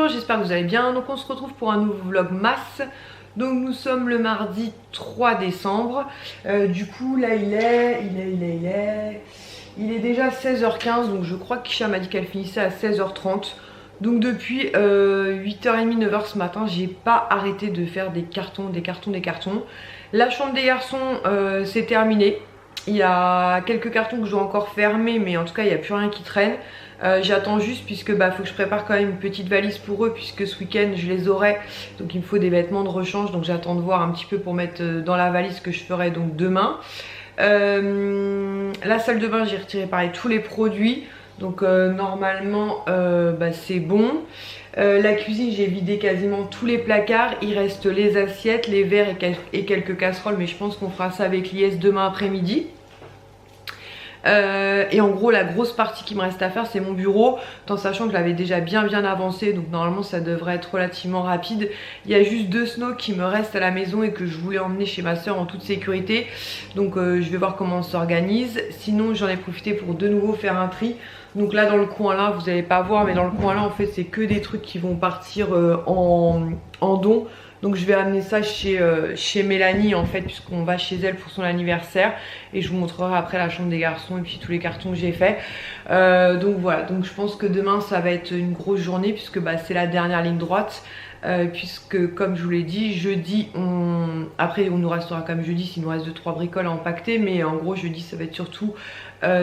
Bonjour, j'espère que vous allez bien. Donc on se retrouve pour un nouveau vlog masse. Donc nous sommes le mardi 3 décembre. Du coup là il est déjà 16h15. Donc je crois qu'Isha m'a dit qu'elle finissait à 16h30. Donc depuis 8h30, 9h ce matin, j'ai pas arrêté de faire des cartons. La chambre des garçons c'est terminé. Il y a quelques cartons que je dois encore fermer, mais en tout cas il n'y a plus rien qui traîne. J'attends juste puisque faut que je prépare quand même une petite valise pour eux, puisque ce week-end je les aurai, donc il me faut des vêtements de rechange, donc j'attends de voir un petit peu pour mettre dans la valise que je ferai donc demain. La salle de bain, j'ai retiré pareil tous les produits, donc normalement c'est bon. La cuisine, j'ai vidé quasiment tous les placards, il reste les assiettes, les verres et quelques casseroles, mais je pense qu'on fera ça avec l'IS demain après-midi. Et en gros la grosse partie qui me reste à faire c'est mon bureau, en sachant que je l'avais déjà bien avancé, donc normalement ça devrait être relativement rapide. Il y a juste 2 snows qui me restent à la maison et que je voulais emmener chez ma soeur en toute sécurité, donc je vais voir comment on s'organise. Sinon j'en ai profité pour de nouveau faire un tri. Donc là dans le coin là, vous n'allez pas voir, mais dans le coin là en fait c'est que des trucs qui vont partir en don. Donc je vais amener ça chez Mélanie en fait, puisqu'on va chez elle pour son anniversaire. Et je vous montrerai après la chambre des garçons et puis tous les cartons que j'ai fait. Donc voilà, donc je pense que demain ça va être une grosse journée, puisque c'est la dernière ligne droite. Puisque comme je vous l'ai dit, jeudi après on nous restera comme jeudi s'il nous reste 2-3 bricoles à empaqueter. Mais en gros jeudi ça va être surtout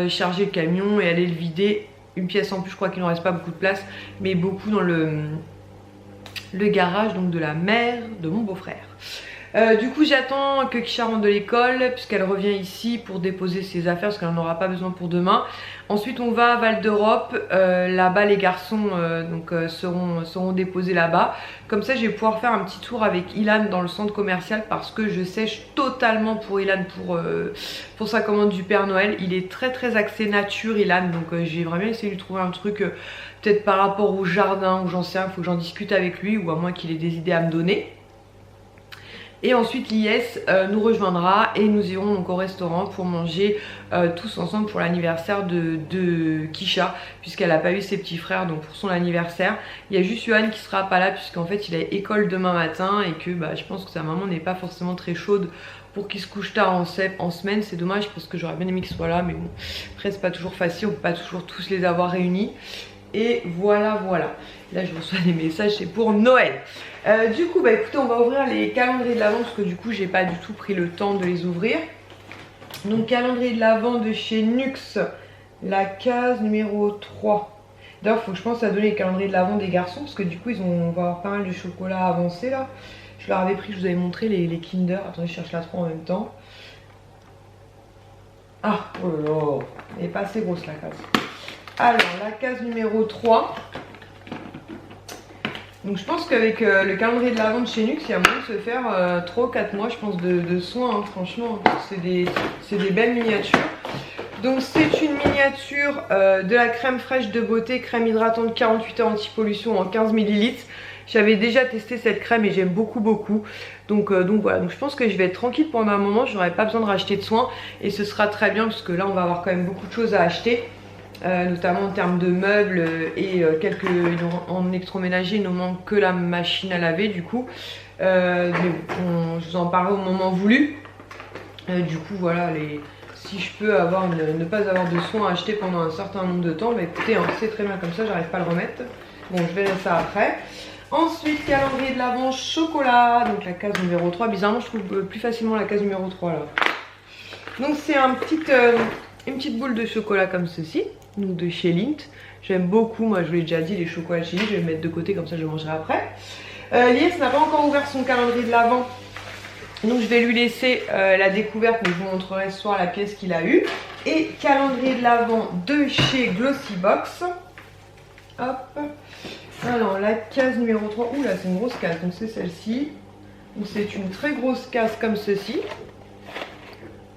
charger le camion et aller le vider. Une pièce en plus, je crois qu'il ne reste pas beaucoup de place, mais beaucoup dans le garage donc de la mère de mon beau-frère. Du coup j'attends que Kisha rentre de l'école, puisqu'elle revient ici pour déposer ses affaires, parce qu'elle n'en aura pas besoin pour demain. Ensuite on va à Val d'Europe, là-bas les garçons seront déposés là-bas. Comme ça je vais pouvoir faire un petit tour avec Ilan dans le centre commercial, parce que je sèche totalement pour Ilan pour sa commande du Père Noël. Il est très axé nature Ilan, donc j'ai vraiment essayé de lui trouver un truc peut-être par rapport au jardin, ou j'en sais rien, il faut que j'en discute avec lui, ou à moins qu'il ait des idées à me donner. Et ensuite l'IS nous rejoindra et nous irons donc au restaurant pour manger tous ensemble pour l'anniversaire de Kisha, puisqu'elle n'a pas eu ses petits frères, donc pour son anniversaire. Il y a juste Yohan qui sera pas là, puisqu'en fait il a école demain matin, et que je pense que sa maman n'est pas forcément très chaude pour qu'il se couche tard en semaine. C'est dommage parce que j'aurais bien aimé qu'il soit là, mais bon, après c'est pas toujours facile, on peut pas toujours tous les avoir réunis. Et voilà. Là je reçois des messages, c'est pour Noël. Du coup écoutez, on va ouvrir les calendriers de l'avant, parce que du coup j'ai pas du tout pris le temps de les ouvrir. Donc calendrier de l'avant de chez Nux, la case numéro 3. D'ailleurs faut que je pense à donner les calendriers de l'avant des garçons, parce que du coup on va avoir pas mal de chocolat avancé là. Je leur avais pris, je vous avais montré les Kinder. Attendez, je cherche la 3 en même temps. Ah, oh là là, elle est pas assez grosse la case. Alors la case numéro 3. Donc je pense qu'avec le calendrier de l'avant de chez Nux, il y a moyen de se faire 3 ou 4 mois je pense de soins, hein, franchement. C'est des belles miniatures. Donc c'est une miniature de la crème fraîche de beauté, crème hydratante 48 heures anti-pollution en 15 ml. J'avais déjà testé cette crème et j'aime beaucoup. Donc voilà, donc je pense que je vais être tranquille pendant un moment, je n'aurai pas besoin de racheter de soins. Et ce sera très bien, parce que là on va avoir quand même beaucoup de choses à acheter. Notamment en termes de meubles et quelques en électroménager. Il ne manque que la machine à laver du coup, mais bon, je vous en parlerai au moment voulu. Du coup voilà, si je peux ne pas avoir de soins à acheter pendant un certain nombre de temps, écoutez, hein, c'est très bien comme ça, j'arrive pas à le remettre. Bon, je verrai ça après. Ensuite calendrier de l'avant chocolat, donc la case numéro 3. Bizarrement je trouve plus facilement la case numéro 3 là. Donc c'est une petite boule de chocolat comme ceci, donc de chez Lindt. J'aime beaucoup, moi je vous l'ai déjà dit, les chocolats chez Lindt, je vais le mettre de côté, comme ça je le mangerai après. Lies n'a pas encore ouvert son calendrier de l'avant, donc je vais lui laisser la découverte, mais je vous montrerai ce soir la pièce qu'il a eue. Et calendrier de l'avant de chez Glossybox. Hop. Alors la case numéro 3, ouh là c'est une grosse case, donc c'est celle-ci. Donc c'est une très grosse case comme ceci.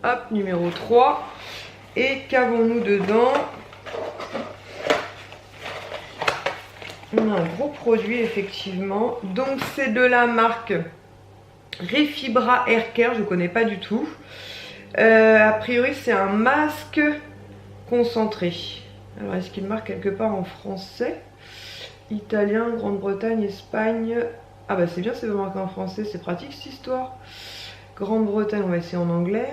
Hop, numéro 3. Et qu'avons-nous dedans? On a un gros produit effectivement. Donc c'est de la marque Refibra Hair Care, je ne connais pas du tout. A priori c'est un masque concentré. Alors est-ce qu'il marque quelque part en français? Italien, Grande-Bretagne, Espagne. Ah bah c'est bien, c'est marqué en français, c'est pratique cette histoire. Grande-Bretagne, on va essayer en anglais.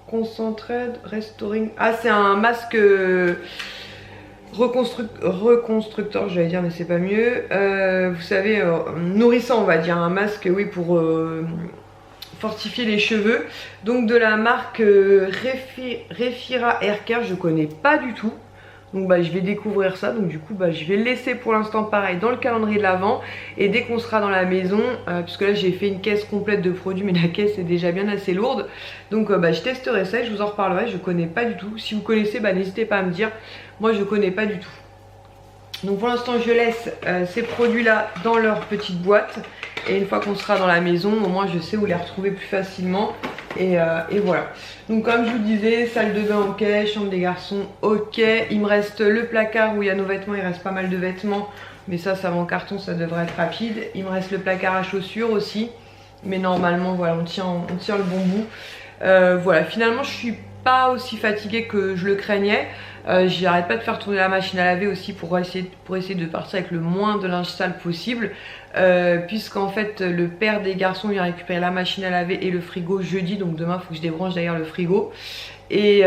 Concentrated Restoring. Ah, c'est un masque reconstructeur, j'allais dire, mais c'est pas mieux. Vous savez, nourrissant, on va dire. Un masque, oui, pour fortifier les cheveux. Donc de la marque Refira Hair Care, je connais pas du tout. Donc bah, je vais découvrir ça, donc du coup bah, je vais le laisser pour l'instant pareil dans le calendrier de l'Avent. Et dès qu'on sera dans la maison, puisque là j'ai fait une caisse complète de produits, mais la caisse est déjà bien assez lourde. Donc bah, je testerai ça et je vous en reparlerai, je connais pas du tout. Si vous connaissez, bah, n'hésitez pas à me dire, moi je connais pas du tout. Donc pour l'instant je laisse ces produits là dans leur petite boîte. Et une fois qu'on sera dans la maison, au moins je sais où les retrouver plus facilement. Et voilà. Donc comme je vous disais, salle de bain ok, chambre des garçons ok. Il me reste le placard où il y a nos vêtements, il reste pas mal de vêtements. Mais ça va en carton, ça devrait être rapide. Il me reste le placard à chaussures aussi. Mais normalement voilà, on tient le bon bout. Voilà, finalement je suis pas aussi fatiguée que je le craignais. J'arrête pas de faire tourner la machine à laver aussi pour essayer de partir avec le moins de linge sale possible. Puisqu'en fait le père des garçons il a récupéré la machine à laver et le frigo jeudi. Donc demain il faut que je débranche d'ailleurs le frigo. Et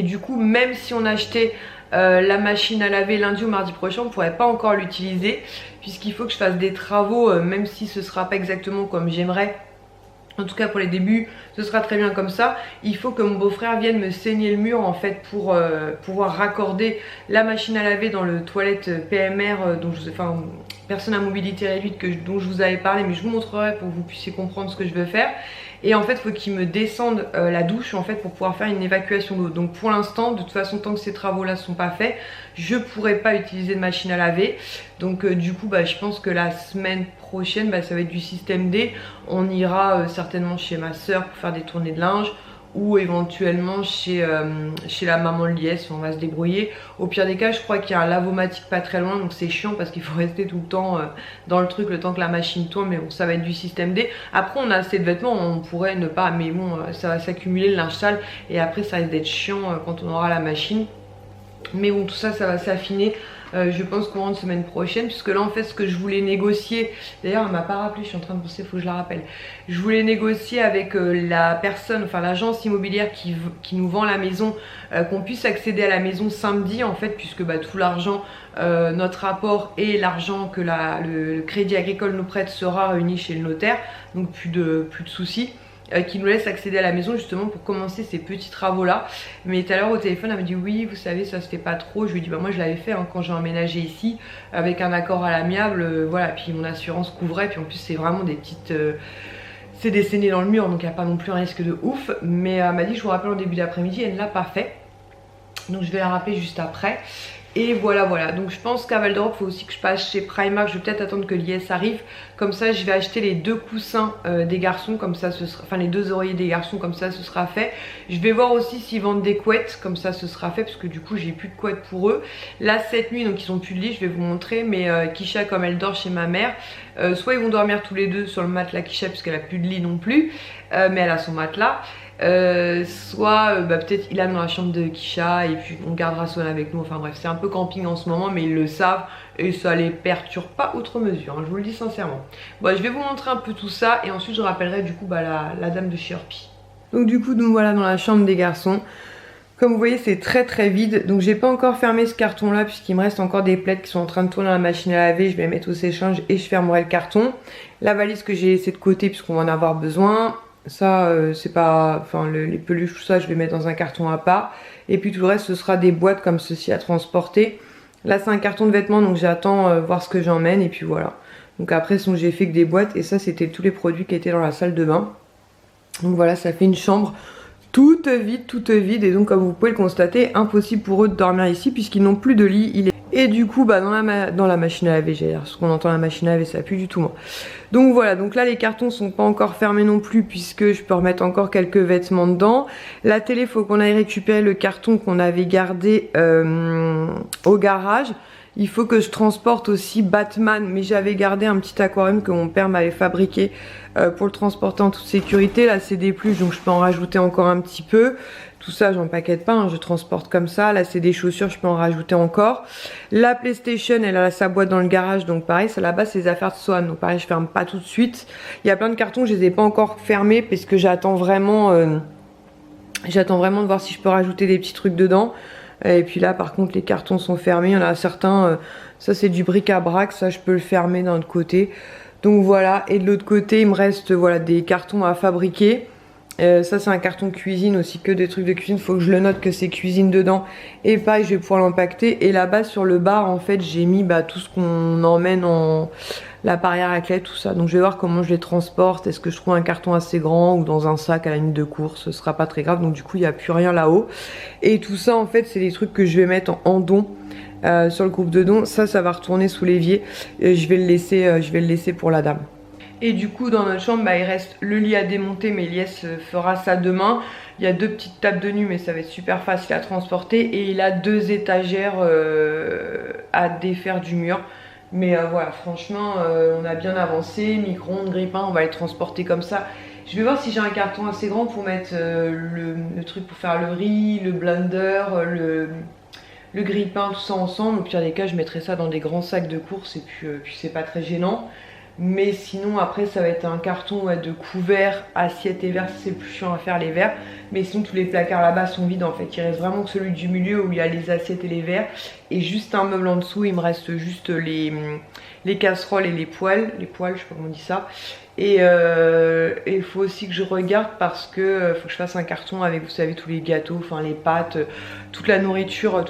du coup même si on achetait la machine à laver lundi ou mardi prochain, on ne pourrait pas encore l'utiliser. Puisqu'il faut que je fasse des travaux, même si ce sera pas exactement comme j'aimerais. En tout cas pour les débuts, ce sera très bien comme ça. Il faut que mon beau-frère vienne me saigner le mur en fait pour pouvoir raccorder la machine à laver dans le toilette PMR, enfin personne à mobilité réduite dont je vous avais parlé, mais je vous montrerai pour que vous puissiez comprendre ce que je veux faire. Et en fait il faut qu'il me descende la douche en fait pour pouvoir faire une évacuation d'eau. Donc pour l'instant, de toute façon tant que ces travaux là sont pas faits, je pourrais pas utiliser de machine à laver. Donc du coup bah, je pense que la semaine prochaine bah, ça va être du système D. On ira certainement chez ma soeur pour faire des tournées de linge, ou éventuellement chez la maman de Liès, on va se débrouiller. Au pire des cas je crois qu'il y a un lavomatique pas très loin, donc c'est chiant parce qu'il faut rester tout le temps dans le truc le temps que la machine tourne, mais bon ça va être du système D. Après on a assez de vêtements, on pourrait ne pas, mais bon ça va s'accumuler le linge sale et après ça risque d'être chiant quand on aura la machine. Mais bon tout ça ça va s'affiner. Je pense courant de semaine prochaine, puisque là en fait ce que je voulais négocier, d'ailleurs elle m'a pas rappelé, je suis en train de penser, il faut que je la rappelle. Je voulais négocier avec la personne, enfin l'agence immobilière qui nous vend la maison, qu'on puisse accéder à la maison samedi en fait, puisque bah, tout l'argent, notre apport et l'argent que le crédit agricole nous prête sera réuni chez le notaire, donc plus de soucis. Qui nous laisse accéder à la maison justement pour commencer ces petits travaux là. Mais tout à l'heure au téléphone elle me dit oui vous savez ça se fait pas trop. Je lui ai dit bah moi je l'avais fait hein, quand j'ai emménagé ici avec un accord à l'amiable, voilà, puis mon assurance couvrait, puis en plus c'est vraiment des petites c'est des saignées dans le mur, donc il n'y a pas non plus un risque de ouf. Mais elle m'a dit je vous rappelle en début d'après-midi, elle ne l'a pas fait, donc je vais la rappeler juste après. Et voilà, donc je pense qu'à Val d'Europe il faut aussi que je passe chez Primark. Je vais peut-être attendre que l'IS arrive, comme ça je vais acheter les 2 coussins des garçons, comme ça ce sera, enfin les 2 oreillers des garçons, comme ça ce sera fait. Je vais voir aussi s'ils vendent des couettes, comme ça ce sera fait, parce que du coup j'ai plus de couettes pour eux. Là cette nuit, donc ils ont plus de lit, je vais vous montrer, mais Kisha comme elle dort chez ma mère, soit ils vont dormir tous les deux sur le matelas Kisha, puisqu'elle a plus de lit non plus, mais elle a son matelas. Soit bah, peut-être Ilan dans la chambre de Kisha et puis on gardera Swan avec nous. Enfin bref, c'est un peu camping en ce moment, mais ils le savent et ça les perturbe pas outre mesure, hein, je vous le dis sincèrement. Bon, je vais vous montrer un peu tout ça et ensuite je rappellerai du coup bah, la dame de chez Orpi. Donc du coup nous voilà dans la chambre des garçons. Comme vous voyez c'est très vide, donc j'ai pas encore fermé ce carton là puisqu'il me reste encore des plaids qui sont en train de tourner dans la machine à laver. Je vais les mettre au séchage et je fermerai le carton. La valise que j'ai laissée de côté puisqu'on va en avoir besoin. Ça c'est pas, enfin les peluches tout ça je vais mettre dans un carton à part. Et puis tout le reste ce sera des boîtes comme ceci à transporter. Là c'est un carton de vêtements donc j'attends voir ce que j'emmène et puis voilà. Donc après j'ai fait que des boîtes et ça c'était tous les produits qui étaient dans la salle de bain. Donc voilà, ça fait une chambre toute vide et donc comme vous pouvez le constater, impossible pour eux de dormir ici puisqu'ils n'ont plus de lit. Et du coup bah dans la machine à laver, j'ai ce qu'on entend la machine à laver, ça pue du tout moi. Donc voilà, donc là les cartons sont pas encore fermés non plus puisque je peux remettre encore quelques vêtements dedans. La télé, faut qu'on aille récupérer le carton qu'on avait gardé au garage. Il faut que je transporte aussi Batman, mais j'avais gardé un petit aquarium que mon père m'avait fabriqué pour le transporter en toute sécurité. Là c'est des peluches donc je peux en rajouter encore un petit peu. Tout ça j'empaquette pas, hein, je transporte comme ça. Là c'est des chaussures, je peux en rajouter encore. La PlayStation, elle a sa boîte dans le garage, donc pareil, ça là-bas c'est les affaires de Sohan. Donc pareil, je ferme pas tout de suite. Il y a plein de cartons, je les ai pas encore fermés parce que j'attends vraiment de voir si je peux rajouter des petits trucs dedans. Et puis là par contre les cartons sont fermés, il y en a certains, ça c'est du bric-à-brac, ça je peux le fermer d'un autre côté. Donc voilà, et de l'autre côté il me reste voilà, des cartons à fabriquer. Ça c'est un carton cuisine aussi, que des trucs de cuisine, faut que je le note que c'est cuisine dedans. Et pareil je vais pouvoir l'empaqueter. Et là-bas sur le bar en fait j'ai mis tout ce qu'on emmène en l'appareil à raclette, tout ça. Donc je vais voir comment je les transporte. Est-ce que je trouve un carton assez grand ou dans un sac à la limite de course, ce sera pas très grave. Donc du coup il n'y a plus rien là-haut. Et tout ça en fait c'est des trucs que je vais mettre en don. Sur le groupe de dons, ça va retourner sous l'évier. Je vais le laisser pour la dame. Et du coup dans notre chambre il reste le lit à démonter, mais Lies fera ça demain. Il y a 2 petites tables de nuit mais ça va être super facile à transporter. Et il a 2 étagères à défaire du mur. Mais voilà, franchement on a bien avancé. Micro-ondes, grille-pain, on va les transporter comme ça. Je vais voir si j'ai un carton assez grand pour mettre le truc pour faire le riz, le blender, le grille-pain, tout ça ensemble. Au pire des cas je mettrai ça dans des grands sacs de course et puis c'est pas très gênant. Mais sinon après ça va être un carton de couverts, assiettes et verres, c'est plus chiant à faire les verres. Mais sinon tous les placards là-bas sont vides en fait. Il reste vraiment que celui du milieu où il y a les assiettes et les verres. Et juste un meuble en dessous, il me reste juste les casseroles et les poêles. Les poêles, je sais pas comment on dit ça. Et il faut aussi que je regarde parce que faut que je fasse un carton avec, vous savez, tous les gâteaux, enfin les pâtes, toute la nourriture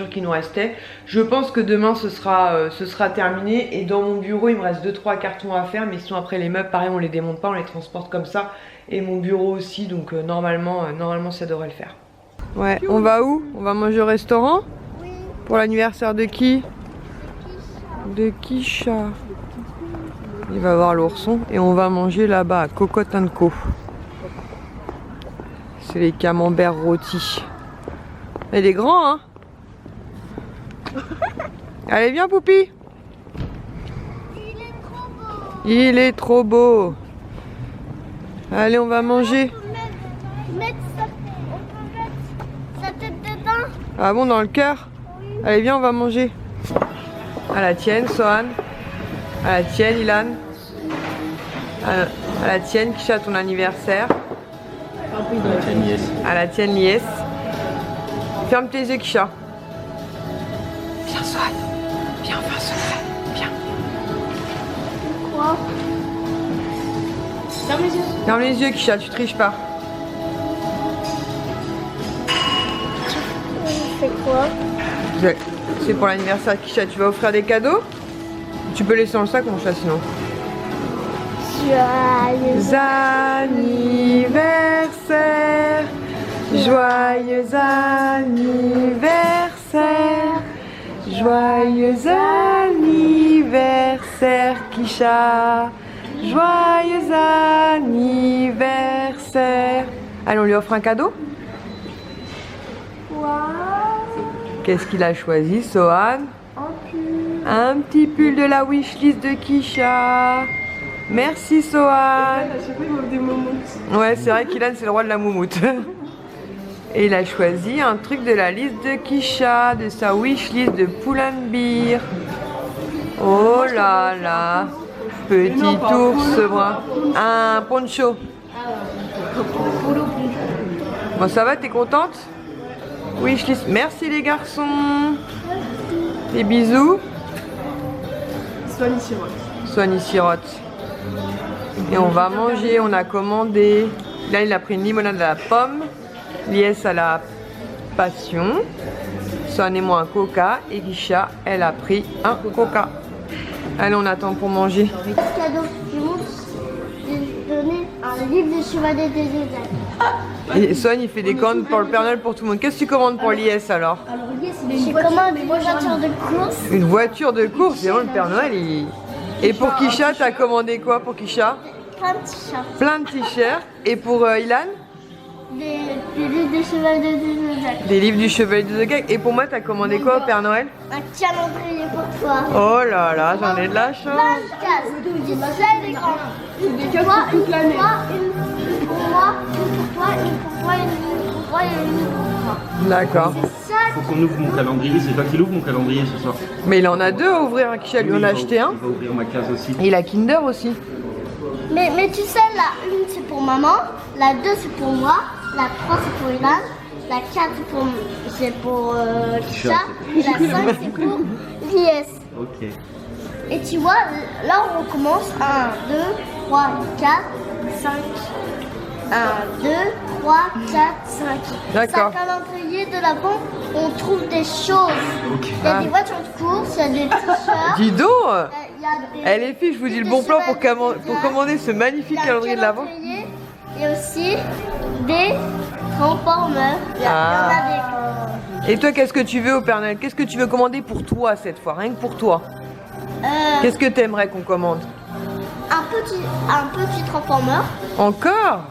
qui nous restait. Je pense que demain ce sera terminé. Et dans mon bureau il me reste 2-3 cartons à faire, mais sinon après les meubles pareil on les démonte pas, on les transporte comme ça. Et mon bureau aussi, donc normalement ça devrait le faire. Ouais, on va où? On va manger au restaurant? Oui. Pour l'anniversaire de qui? De Kisha. Il va voir l'ourson et on va manger là-bas à Cocotte & Co. C'est les camemberts rôtis. Il est grand, hein? Allez, viens, Poupi. Il est trop beau. Il est trop beau. Allez, on va manger. On peut mettre sa tête dedans. Ah bon, dans le cœur? Oui. Allez, viens, on va manger. À la tienne, Sohan. À la tienne, Ilan. À la tienne, Kisha, ton anniversaire. À la tienne, Lies. Ferme tes yeux, Kisha. Viens, Sohan. Viens, on fait un secret. Viens. Quoi? Ferme les yeux. Ferme les yeux, Kisha, tu triches pas. C'est quoi? C'est pour l'anniversaire de Kisha. Tu vas offrir des cadeaux? Tu peux laisser dans le sac, mon chat, sinon. Joyeux anniversaire, joyeux anniversaire, joyeux anniversaire, Kisha, joyeux anniversaire. Allez, on lui offre un cadeau? Quoi? Qu'est-ce qu'il a choisi, Sohan? Un petit pull de la wishlist de Kisha. Merci, Sohan. Ouais, c'est vrai qu'Ilan c'est le roi de la moumoute. Et il a choisi un truc de la liste de Kisha, de sa wishlist de Pull&Bear. Oh là là, petit ours brun. Un poncho. Bon, ça va, t'es contente? Wishlist. Merci les garçons. Des bisous. Soigny sirote. Et on va manger, on a commandé. Là il a pris une limonade à la pomme. Lies à la passion. Sohan et moi un coca. Et Kisha, elle a pris un coca. Allez, on attend pour manger. Cadeau, je donné un livre de Chevalier des Zodiacs. Et Sohan il fait des commandes pour le Père Noël pour tout le monde. Qu'est-ce que tu commandes pour Lies alors? J'ai commandé une voiture de course. Une voiture de course, c'est vraiment le Père Noël. Et pour Kisha, t'as commandé quoi pour Kisha? Plein de t-shirts. Plein de t-shirts. Et pour Ilan? des livres des Chevaliers du Zodiac. Des livres du Chevalier du Zodiac. Et pour moi, t'as commandé quoi au Père Noël? Un calendrier pour toi. Oh là là, j'en ai de la chance. Plein de cases. Tu sais, des grands. Une pour toi, une pour toi, une pour moi, une pour toi, une pour toi, une pour toi et une pour moi. D'accord. C'est ça. Faut qu'on ouvre mon calendrier, c'est toi qui l'ouvre mon calendrier ce soir. Mais il en a deux à ouvrir, Kisha lui en a acheté un. Il va ouvrir ma case aussi. Et il a Kinder aussi. Mais tu sais, la 1 c'est pour maman, la 2 c'est pour moi, la 3 c'est pour Ilan, la 4 c'est pour Kisha, et la 5 c'est pour Lies. Ok. Et tu vois, là on recommence 1, 2, 3, 4, 5. 1, 2, 3, 4, 5. D'accord. C'est un calendrier de l'avant, on trouve des choses. Ok. Il y a des voitures de course, il y a des t-shirts. Dis donc. Il y a des... Eh les filles, je vous dis le bon plan pour commander ce magnifique calendrier de l'Avent. Et aussi des transformers. Il y en a des... Et toi, qu'est-ce que tu veux au Père Noël? Qu'est-ce que tu veux commander pour toi cette fois? Rien que pour toi. Qu'est-ce que t'aimerais qu'on commande? un petit transformer, Encore?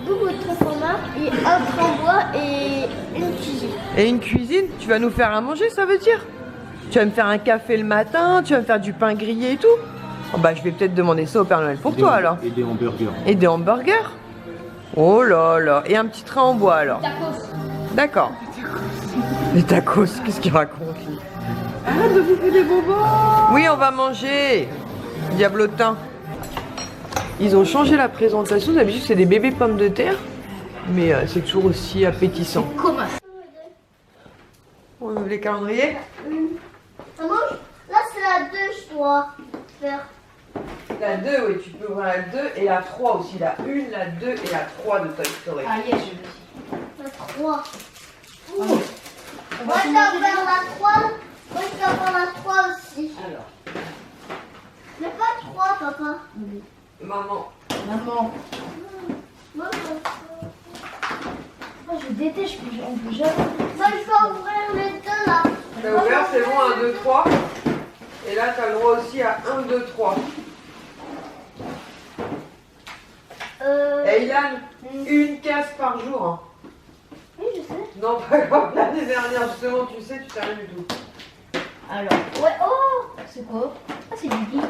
beaucoup de transformers et un train en bois et une cuisine. Et une cuisine? Tu vas nous faire à manger, ça veut dire? Tu vas me faire un café le matin? Tu vas me faire du pain grillé et tout? Oh bah je vais peut-être demander ça au Père Noël pour toi alors. Et des hamburgers. Et des hamburgers? Oh là là. Et un petit train en bois alors. D'accord. Les tacos, qu'est-ce qu'il raconte lui? Arrête de bouffer des bonbons. Oui, on va manger. Diablotin. Ils ont changé la présentation. D'habitude, c'est des bébés pommes de terre. Mais c'est toujours aussi appétissant. Comment? On ouvre les calendriers. Maman, là c'est la 2, je dois faire. La 2, oui, tu peux ouvrir la 2 et la 3 aussi. La 1, la 2 et la 3 de Toy Story. Ah yes, je le dis. La 3. Moi je dois faire la 3. Moi je dois faire la 3 aussi. Alors, Mais pas 3, papa. Maman. maman. Moi Moi je déteste, on peut jamais. je dois ouvrir les deux là. T'as ouvert, c'est bon, 1, 2, 3. Et là, t'as le droit aussi à 1, 2, 3. Et Ilan, une case par jour. Hein. Oui, je sais. Non, pas comme l'année dernière, justement, tu sais, tu sais rien du tout. Alors, Ouais, oh. c'est quoi? Ah, c'est du lit.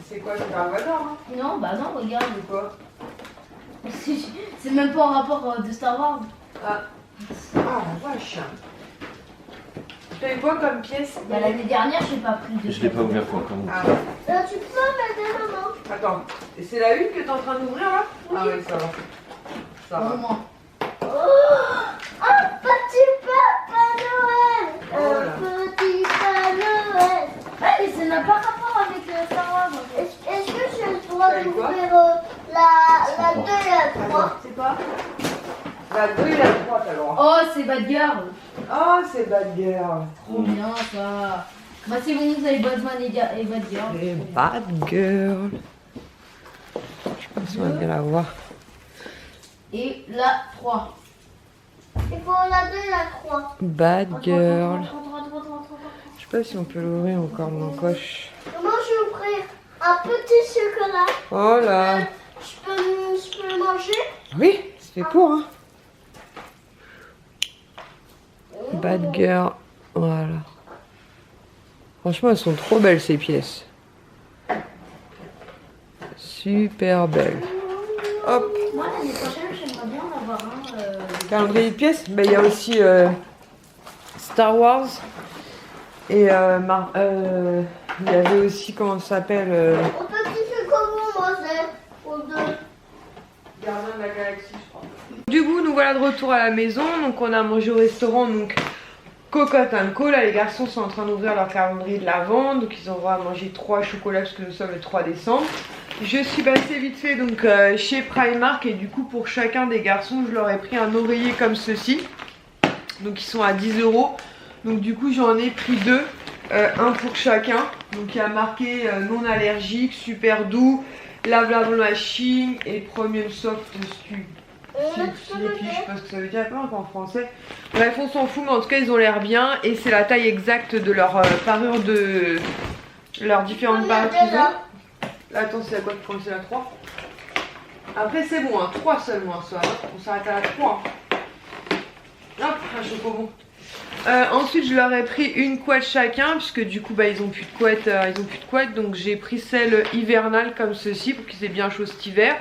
C'est quoi, c'est Dark Vador, hein? Non, bah non, regarde. C'est quoi? C'est même pas en rapport de Star Wars. Ah, la vache. T'as eu quoi comme pièce? Bah, l'année dernière, j'ai pas pris de. Je l'ai pas ouvert encore. Ah, Là, tu peux m'aider, maman. attends. Et c'est la une que t'es en train d'ouvrir là? Ah oui, ça va. Ça Au va. moins. Oh, un petit Papa Noël. Oh là. Un petit Papa Noël. Ouais, mais ça n'a pas rapport avec Star Wars en fait. Est-ce que j'ai le droit T'as eu quoi d'ouvrir la 2 et la 3? C'est quoi? La 2 et la 3, t'as le droit. Oh, c'est Bad Girl. Oh, c'est Bad Girl. Trop bien ça. Bah, c'est bon, vous avez Batman et Bad Girl. Et Bad Girl. Je sais pas si on va bien la voir. Et la 3. Il faut la 2 et la 3. Bad Girl. Rentre. Je sais pas si on peut l'ouvrir encore de l'encoche. Maman, je vais ouvrir un petit chocolat. Oh là. Je peux le manger? Oui, c'est fait pour, hein. Bad Girl. Voilà. Franchement, elles sont trop belles ces pièces. Super belles. Hop. Moi, l'année prochaine, j'aimerais bien en avoir un. Calendrier de pièces. Ben, il y a aussi Star Wars. Et il y avait aussi, comment ça s'appelle Un petit chocolat, moi, c'est pour 2. Gardien de la Galaxie, je crois. Du coup, nous voilà de retour à la maison. Donc, on a mangé au restaurant. Donc, Cocotte & Co. Là, les garçons sont en train d'ouvrir leur calendrier de l'Avent. Donc, ils ont droit à manger 3 chocolats parce que nous sommes le 3 décembre. Je suis passée vite fait donc chez Primark. Et du coup, pour chacun des garçons, je leur ai pris un oreiller comme ceci. Donc, ils sont à 10 €. Donc, du coup, j'en ai pris 2. Un pour chacun. Donc, il y a marqué non allergique, super doux, lave machine et premium soft dessus. Je sais pas ce que ça veut dire, pas en français. Bref, on s'en fout, mais en tout cas, ils ont l'air bien. Et c'est la taille exacte de leur parure de. Leurs différentes parures qu'ils ont. Là, attends, c'est la quoi? C'est la 3. Après c'est bon, hein, 3 seulement ce soir. On s'arrête à la 3. Hop, un chocobon. Ensuite je leur ai pris une couette chacun puisque du coup bah, ils ont plus de couette, donc j'ai pris celle hivernale comme ceci pour qu'ils aient bien chaud cet hiver.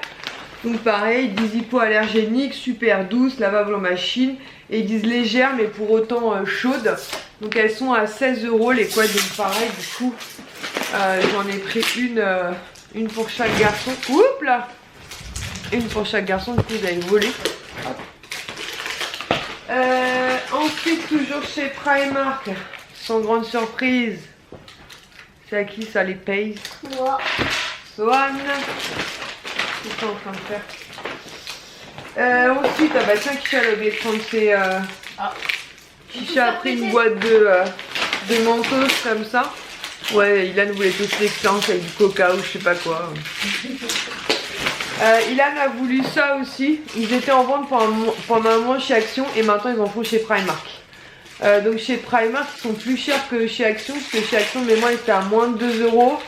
Donc pareil, ils disent hypoallergénique, super douce, lavable en machine, et ils disent légère mais pour autant chaude. Donc elles sont à 16 € les couettes, donc pareil du coup j'en ai pris une pour chaque garçon. Oups là, une pour chaque garçon, du coup vous allez voler. Hop. Ensuite toujours chez Primark, sans grande surprise, c'est à qui ça les paye? Moi. Swan. Qu'est-ce que t'es en train de faire? Ensuite, ah bah tiens, Kisha a oublié de prendre ses... Kisha a pris une boîte de mentos comme ça. Ouais, Ilan voulait tester l'expérience avec du coca ou je sais pas quoi. Ilan a voulu ça aussi. Ils étaient en vente pendant un mois chez Action et maintenant ils en font chez Primark. Donc chez Primark ils sont plus chers que chez Action parce que chez Action de mémoire ils étaient à moins de 2 €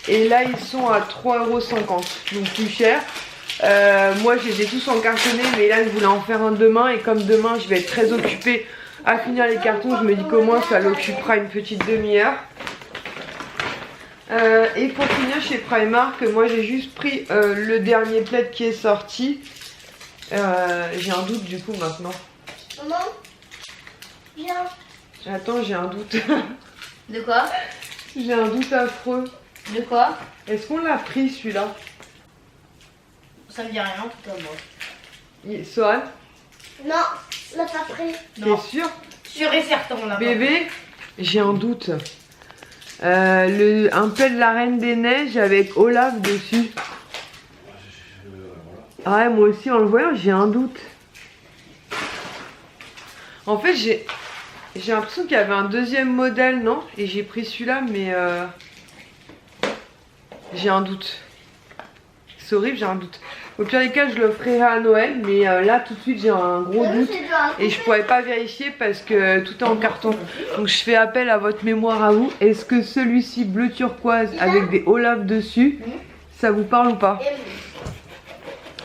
et là ils sont à 3,50 €, donc plus cher. Moi je les ai tous encartonnés mais là je voulais en faire un demain et comme demain je vais être très occupée à finir les cartons, je me dis qu'au moins ça l'occupera une petite demi-heure. Et pour finir chez Primark, moi j'ai juste pris le dernier plaid qui est sorti. J'ai un doute du coup maintenant. Maman, viens. Attends, j'ai un doute. De quoi? J'ai un doute affreux. De quoi? Est-ce qu'on l'a pris celui-là? Ça me dit rien tout à moi. Sohan? Non, on l'a pas pris. Non. T'es sûr? Sûr et certain, on l'a pas. Bébé, j'ai un doute. Un plaid de la Reine des Neiges avec Olaf dessus. Ah ouais, moi aussi en le voyant j'ai un doute. En fait j'ai l'impression qu'il y avait un deuxième modèle, non? Et j'ai pris celui-là mais j'ai un doute. C'est horrible, j'ai un doute. Au pire des cas je l'offrirai à Noël, mais là tout de suite j'ai un gros doute et je pourrais pas vérifier parce que tout est en carton. Donc je fais appel à votre mémoire à vous. Est-ce que celui-ci bleu turquoise avec des Olaf dessus, ça vous parle ou pas?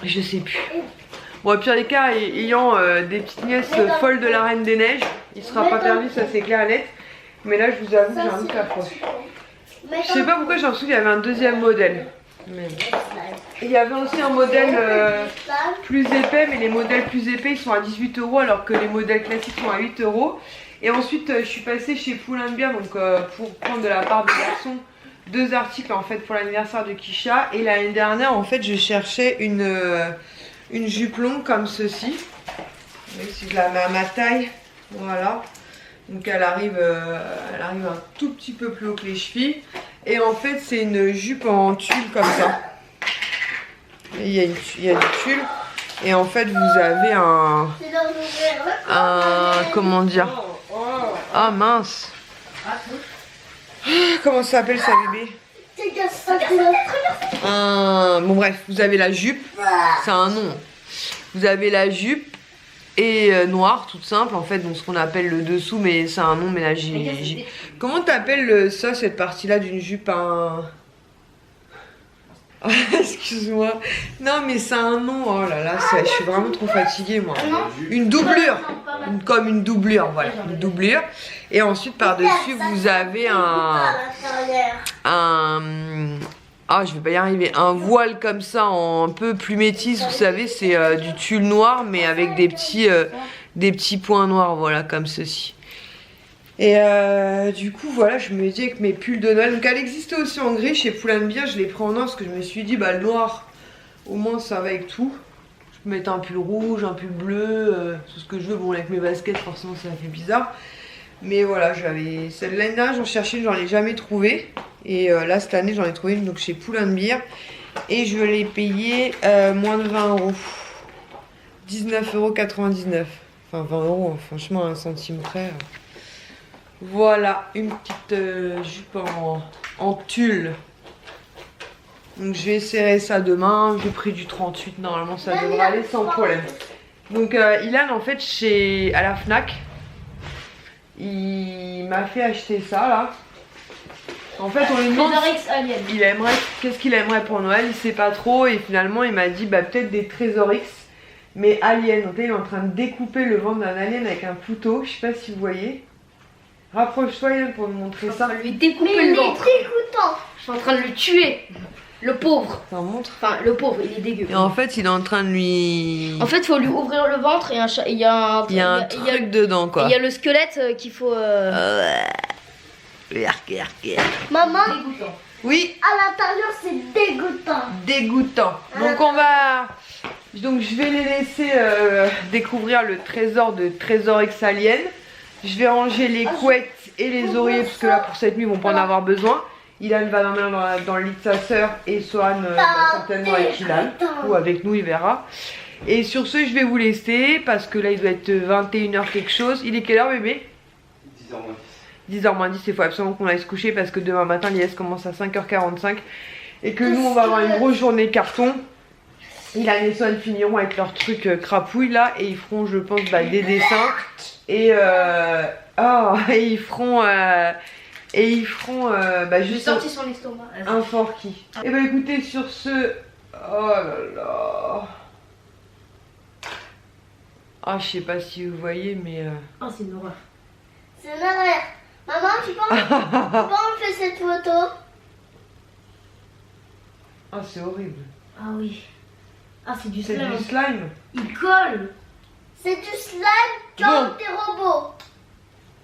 Je sais plus. Bon, au pire des cas, ayant des petites nièces folles de la Reine des Neiges, il sera pas perdu, ça c'est clair et net. Mais là je vous avoue que j'ai un doute affreux. Je sais pas pourquoi j'ai l'impression qu'il y avait un deuxième modèle. Mais... il y avait aussi un modèle plus épais, mais les modèles plus épais ils sont à 18 € alors que les modèles classiques sont à 8 €. Et ensuite je suis passée chez Pull&Bear donc pour prendre de la part des garçons 2 articles en fait pour l'anniversaire de Kisha. Et l'année dernière en fait je cherchais une jupe longue comme ceci. Vous voyez, si je la mets à ma taille, voilà. Donc elle arrive un tout petit peu plus haut que les chevilles. Et en fait c'est une jupe en tulle comme ça. Il y a du tulle. Et en fait vous avez comment dire? Ah mince. Comment ça s'appelle ça bébé? Bon bref, vous avez la jupe. C'est un nom. Vous avez la jupe. Et noire, toute simple en fait, donc ce qu'on appelle le dessous, mais c'est un nom, mais là j'ai... Comment t'appelles ça, cette partie-là d'une jupe? Excuse-moi. Non mais c'est un nom, oh là là, je suis vraiment trop fatiguée moi. Une doublure, comme une doublure, voilà, une doublure. Et ensuite par-dessus vous avez ah je vais pas y arriver, un voile comme ça un peu plus métis, vous savez c'est du tulle noir mais avec des petits points noirs, voilà comme ceci. Et du coup voilà, je me dis avec mes pulls de Noël, donc elle existait aussi en gris chez Pull&Bear, je l'ai pris en noir parce que je me suis dit bah le noir au moins ça va avec tout. Je peux mettre un pull rouge, un pull bleu, tout ce que je veux, bon avec mes baskets forcément ça fait bizarre. Mais voilà, j'avais celle-là dernière, j'en cherchais une, j'en ai jamais trouvé. Et là cette année j'en ai trouvé une donc chez Pull&Bear. Et je l'ai payé moins de 20 €. 19,99 €. Enfin 20 €, franchement un centime près. Voilà, une petite jupe en tulle. Donc je vais essayer ça demain. J'ai pris du 38, normalement ça devrait aller sans problème. Donc Ilan en fait à la Fnac, il m'a fait acheter ça là. En fait, on lui demande Trésor Alien. il aimerait, qu'est-ce qu'il aimerait pour Noël, il sait pas trop et finalement il m'a dit bah peut-être des Trésor X mais alien. Donc là il est en train de découper le ventre d'un alien avec un couteau, je sais pas si vous voyez. Rapproche-toi Yann pour nous montrer ça. On va lui découper Mais le il est ventre. dégoûtant. Je suis en train de le tuer. Le pauvre. Ça montre. Enfin, le pauvre, il est dégueu. Et en fait il est en train de lui... En fait, il faut lui ouvrir le ventre et il y a un, il y a un truc dedans quoi. Il y a le squelette qu'il faut. Maman, Dégoûtant. Oui, à l'intérieur, c'est dégoûtant. dégoûtant. Donc on va... Donc je vais les laisser découvrir le trésor de Trésor X Alien. Je vais ranger les couettes et les oreillers parce que là pour cette nuit ils vont pas en avoir besoin. Ilan va dormir dans le lit de sa soeur et Sohan certainement avec Ilan ou avec nous, il verra. Et sur ce je vais vous laisser parce que là il doit être 21h quelque chose. Il est quelle heure bébé? 10h moins 10. 10h moins 10, il faut absolument qu'on aille se coucher parce que demain matin l'IS commence à 5h45 et que nous on va avoir une grosse journée carton. Ilan et Sohan finiront avec leur truc crapouille là et ils feront je pense des dessins et ils feront J'ai juste sorti son estomac. un forky. Et bah écoutez sur ce... Oh là là. Ah je sais pas si vous voyez mais... Oh, c'est une horreur. C'est une horreur. Maman, tu peux enlever cette photo? Ah c'est horrible. Ah oui. Ah, c'est du C'est slime. du slime. Il colle. C'est du slime comme des robots.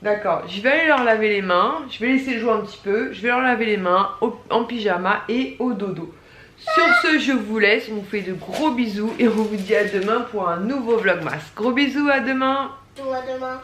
D'accord, je vais aller leur laver les mains, je vais laisser jouer un petit peu, je vais leur laver les mains en pyjama et au dodo. Sur ce, je vous laisse, on vous fait de gros bisous et on vous dit à demain pour un nouveau vlogmas. Gros bisous, à demain. Tout à demain.